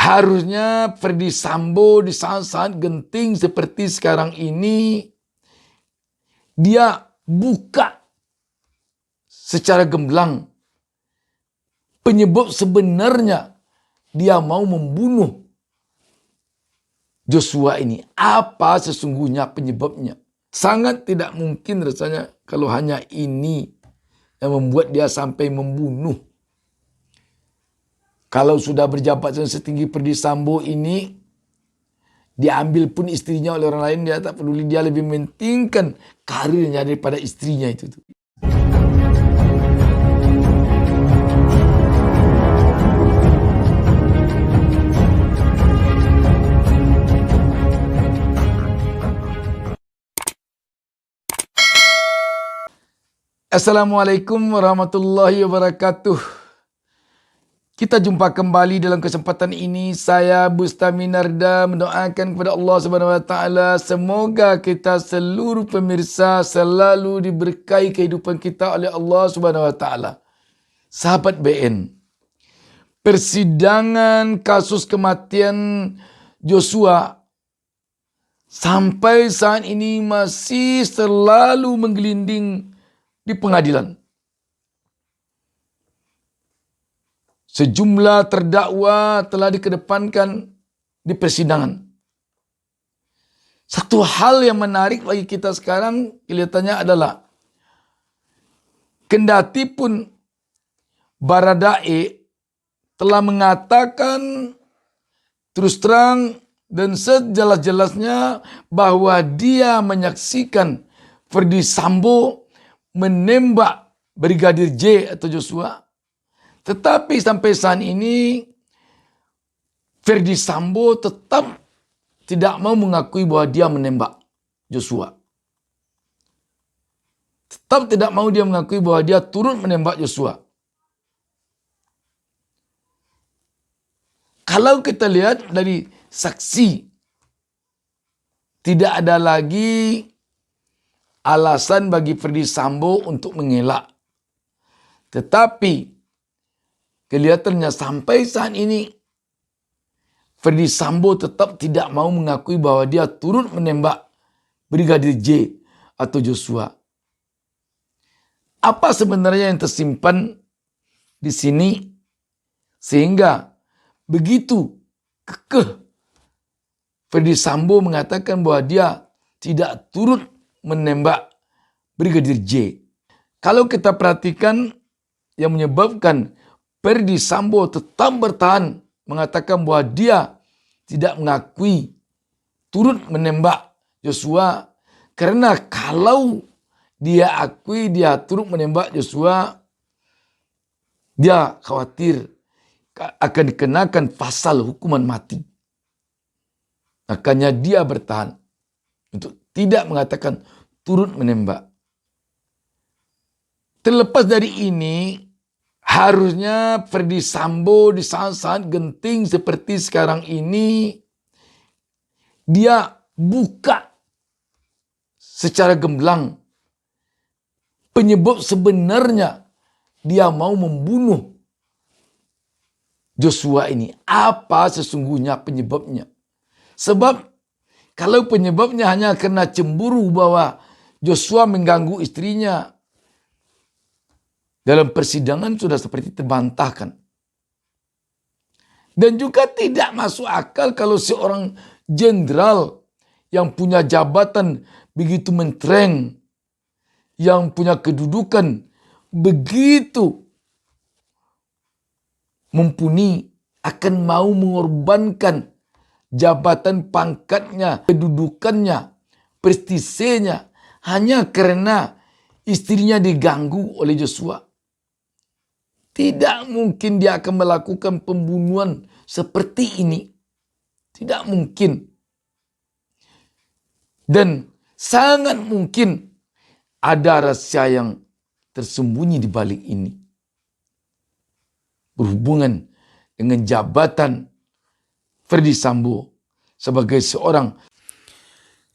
Harusnya Ferdy Sambo di saat-saat genting seperti sekarang ini, dia buka secara gamblang penyebab sebenarnya dia mau membunuh Joshua ini. Apa sesungguhnya penyebabnya? Sangat tidak mungkin rasanya kalau hanya ini yang membuat dia sampai membunuh. Kalau sudah berjabat setinggi Ferdy Sambo ini, diambil pun istrinya oleh orang lain, dia tak peduli. Dia lebih mementingkan karirnya daripada istrinya itu. Assalamualaikum warahmatullahi wabarakatuh. Kita jumpa kembali dalam kesempatan ini. Saya Bustami Narda mendoakan kepada Allah Subhanahu Wa Taala semoga kita seluruh pemirsa selalu diberkahi kehidupan kita oleh Allah Subhanahu Wa Taala. Sahabat BN, persidangan kasus kematian Joshua sampai saat ini masih selalu menggelinding di pengadilan. Sejumlah terdakwa telah dikedepankan di persidangan. Satu hal yang menarik bagi kita sekarang kelihatannya adalah kendati pun Baradae telah mengatakan terus terang dan sejelas-jelasnya bahwa dia menyaksikan Ferdy Sambo menembak Brigadir J atau Joshua. Tetapi sampai saat ini Ferdy Sambo tetap tidak mau mengakui bahwa dia menembak Joshua. Tetap tidak mau dia mengakui bahwa dia turut menembak Joshua. Kalau kita lihat dari saksi, tidak ada lagi alasan bagi Ferdy Sambo untuk mengelak. Tetapi kelihatannya sampai saat ini Ferdy Sambo tetap tidak mau mengakui bahwa dia turut menembak Brigadir J atau Joshua. Apa sebenarnya yang tersimpan di sini sehingga begitu kekeh Ferdy Sambo mengatakan bahwa dia tidak turut menembak Brigadir J. Kalau kita perhatikan yang menyebabkan Ferdy Sambo tetap bertahan mengatakan bahwa dia tidak mengakui turut menembak Joshua. Karena kalau dia akui dia turut menembak Joshua, dia khawatir akan dikenakan pasal hukuman mati. Makanya dia bertahan untuk tidak mengatakan turut menembak. Terlepas dari ini, harusnya Ferdy Sambo di saat-saat genting seperti sekarang ini, dia buka secara gamblang penyebab sebenarnya dia mau membunuh Joshua ini. Apa sesungguhnya penyebabnya? Sebab kalau penyebabnya hanya karena cemburu bahwa Joshua mengganggu istrinya, dalam persidangan sudah seperti terbantahkan. Dan juga tidak masuk akal kalau seorang jenderal yang punya jabatan begitu mentereng, yang punya kedudukan begitu mumpuni, akan mau mengorbankan jabatan pangkatnya, kedudukannya, prestisenya hanya karena istrinya diganggu oleh Joshua. Tidak mungkin dia akan melakukan pembunuhan seperti ini. Tidak mungkin. Dan sangat mungkin ada rahasia yang tersembunyi di balik ini. Berhubungan dengan jabatan Ferdy Sambo sebagai seorang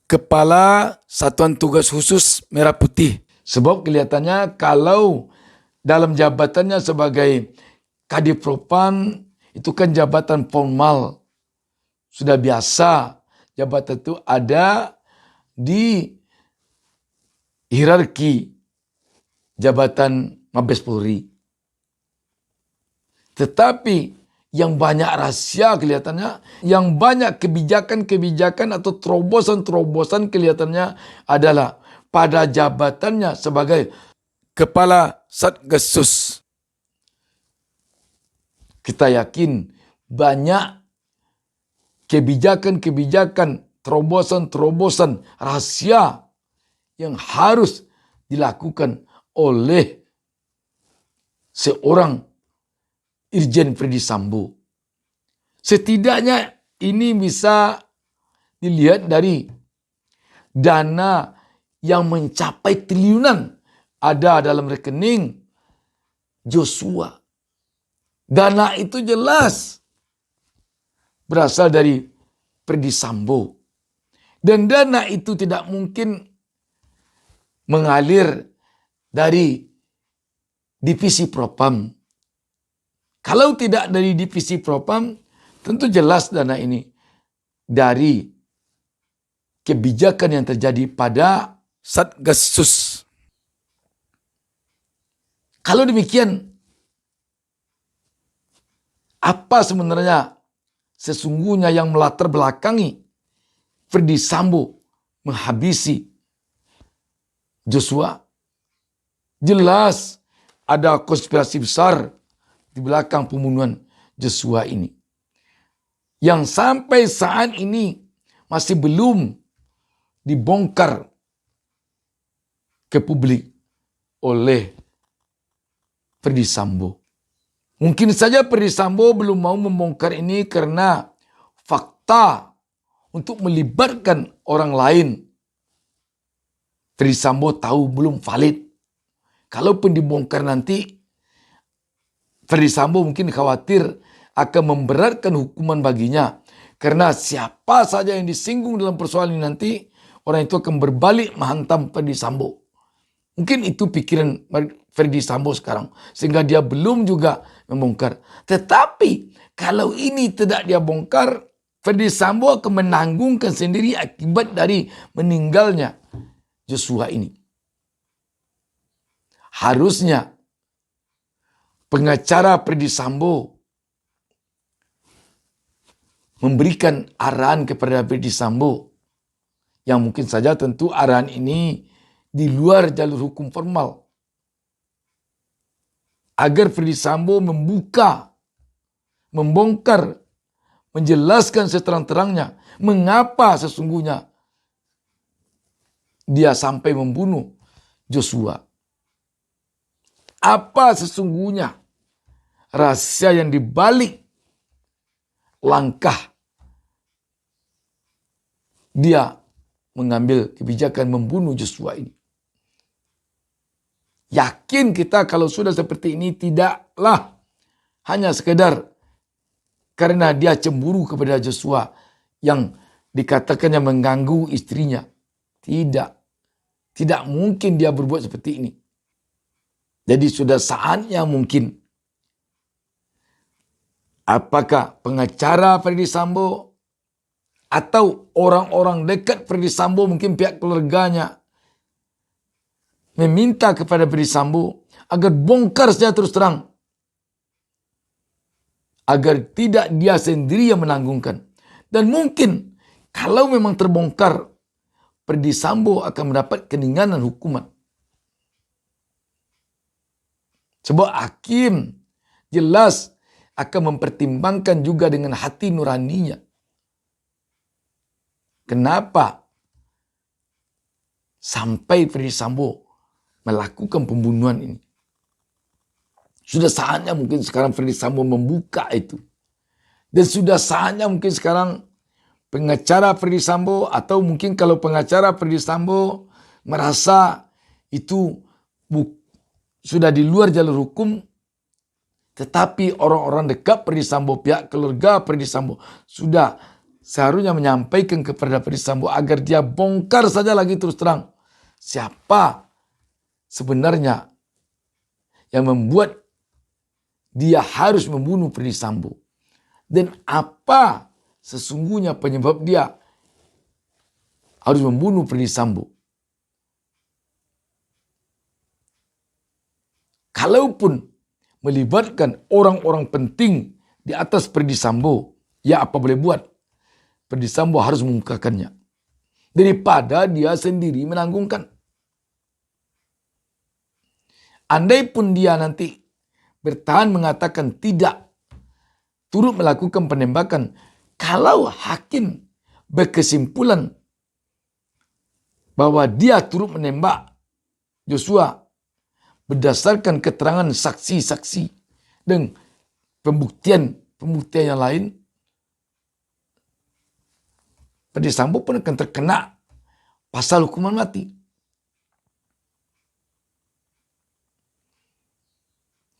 Kepala Satuan Tugas Khusus Merah Putih. Sebab kelihatannya kalau dalam jabatannya sebagai Kadif Propam itu kan jabatan formal. sudah biasa jabatan itu ada di hierarki jabatan Mabes Polri. Tetapi yang banyak rahasia kelihatannya, yang banyak kebijakan-kebijakan atau terobosan-terobosan kelihatannya adalah pada jabatannya sebagai Kepala Satgasus. Kita yakin banyak kebijakan-kebijakan, terobosan-terobosan rahasia yang harus dilakukan oleh seorang Irjen Ferdy Sambo. Setidaknya ini bisa dilihat dari dana yang mencapai triliunan ada dalam rekening Joshua. Dana itu jelas berasal dari Ferdy Sambo. Dan dana itu tidak mungkin mengalir dari divisi Propam. Kalau tidak dari divisi Propam, tentu jelas dana ini dari kebijakan yang terjadi pada Satgasus. Kalau demikian, apa sebenarnya sesungguhnya yang melatar belakangi Ferdy Sambo menghabisi Joshua? Jelas ada konspirasi besar di belakang pembunuhan Joshua ini, yang sampai saat ini masih belum dibongkar ke publik oleh Ferdy Sambo. Mungkin saja Ferdy Sambo belum mau membongkar ini karena fakta untuk melibatkan orang lain Ferdy Sambo tahu belum valid. Kalaupun dibongkar nanti, Ferdy Sambo mungkin khawatir akan memberatkan hukuman baginya. Karena siapa saja yang disinggung dalam persoalan ini nanti, orang itu akan berbalik menghantam Ferdy Sambo. Mungkin itu pikiran Ferdy Sambo sekarang. Sehingga dia belum juga membongkar. Tetapi kalau ini tidak dia bongkar, Ferdy Sambo akan menanggungkan sendiri akibat dari meninggalnya Joshua ini. Harusnya pengacara Ferdy Sambo memberikan arahan kepada Ferdy Sambo, yang mungkin saja tentu arahan ini di luar jalur hukum formal, agar Ferdy Sambo membuka, membongkar, menjelaskan seterang-terangnya mengapa sesungguhnya dia sampai membunuh Joshua. Apa sesungguhnya rahasia yang dibalik langkah dia mengambil kebijakan membunuh Joshua ini. Yakin kita kalau sudah seperti ini tidaklah hanya sekedar karena dia cemburu kepada Joshua yang dikatakannya mengganggu istrinya. Tidak. Tidak mungkin dia berbuat seperti ini. Jadi sudah saatnya mungkin apakah pengacara Ferdy Sambo atau orang-orang dekat Ferdy Sambo, mungkin pihak keluarganya, meminta kepada Ferdy Sambo agar bongkar secara terus terang. Agar tidak dia sendiri yang menanggungkan. Dan mungkin kalau memang terbongkar, Ferdy Sambo akan mendapat keringanan hukuman. Sebab hakim jelas akan mempertimbangkan juga dengan hati nuraninya. Kenapa sampai Ferdy Sambo melakukan pembunuhan ini? Sudah saatnya mungkin sekarang Ferdy Sambo membuka itu. Dan sudah saatnya mungkin sekarang pengacara Ferdy Sambo, atau mungkin kalau pengacara Ferdy Sambo merasa itu sudah di luar jalur hukum, tetapi orang-orang dekat Ferdy Sambo, pihak keluarga Ferdy Sambo sudah seharusnya menyampaikan kepada Ferdy Sambo agar dia bongkar saja lagi terus terang siapa sebenarnya yang membuat dia harus membunuh Ferdy Sambo. Dan apa sesungguhnya penyebab dia harus membunuh Ferdy Sambo. Kalaupun melibatkan orang-orang penting di atas Ferdy Sambo, ya apa boleh buat? Ferdy Sambo harus mengungkapkannya. Daripada dia sendiri menanggungkan. Andai pun dia nanti bertahan mengatakan tidak turut melakukan penembakan, kalau hakim berkesimpulan bahwa dia turut menembak Joshua berdasarkan keterangan saksi-saksi dan pembuktian yang lain, Ferdy Sambo pun akan terkena pasal hukuman mati.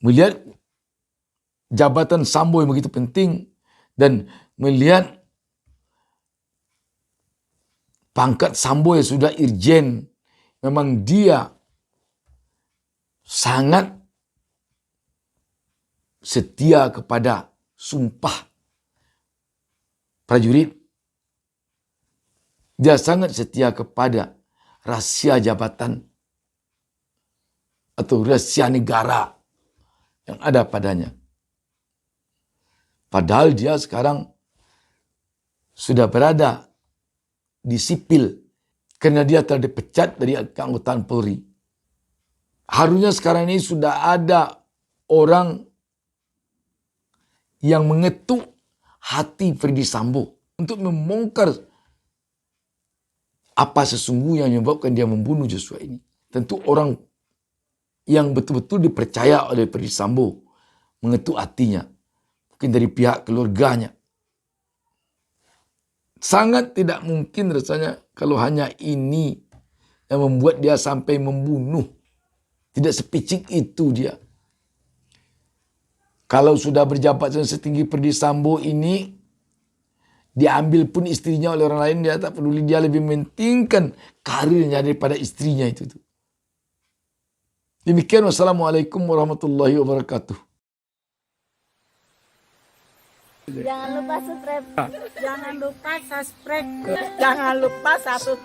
Melihat jabatan Sambo yang begitu penting dan melihat pangkat Sambo yang sudah irjen, memang dia sangat setia kepada sumpah prajurit. Dia sangat setia kepada rahasia jabatan atau rahasia negara yang ada padanya. Padahal dia sekarang sudah berada di sipil karena dia telah dipecat dari keanggotaan Polri. Harusnya sekarang ini sudah ada orang yang mengetuk hati Ferdy Sambo untuk membongkar apa sesungguhnya yang menyebabkan dia membunuh Joshua ini. Tentu orang yang betul-betul dipercaya oleh Ferdy Sambo mengetuk hatinya. Mungkin dari pihak keluarganya. Sangat tidak mungkin rasanya kalau hanya ini yang membuat dia sampai membunuh. Tidak sepicik itu dia. Kalau sudah berjabat setinggi Ferdy Sambo ini, diambil pun istrinya oleh orang lain, dia tak peduli. Dia lebih mementingkan karirnya daripada istrinya itu. Demikian, wassalamualaikum warahmatullahi wabarakatuh. Jangan lupa subscribe. Jangan lupa subscribe. Jangan lupa subscribe.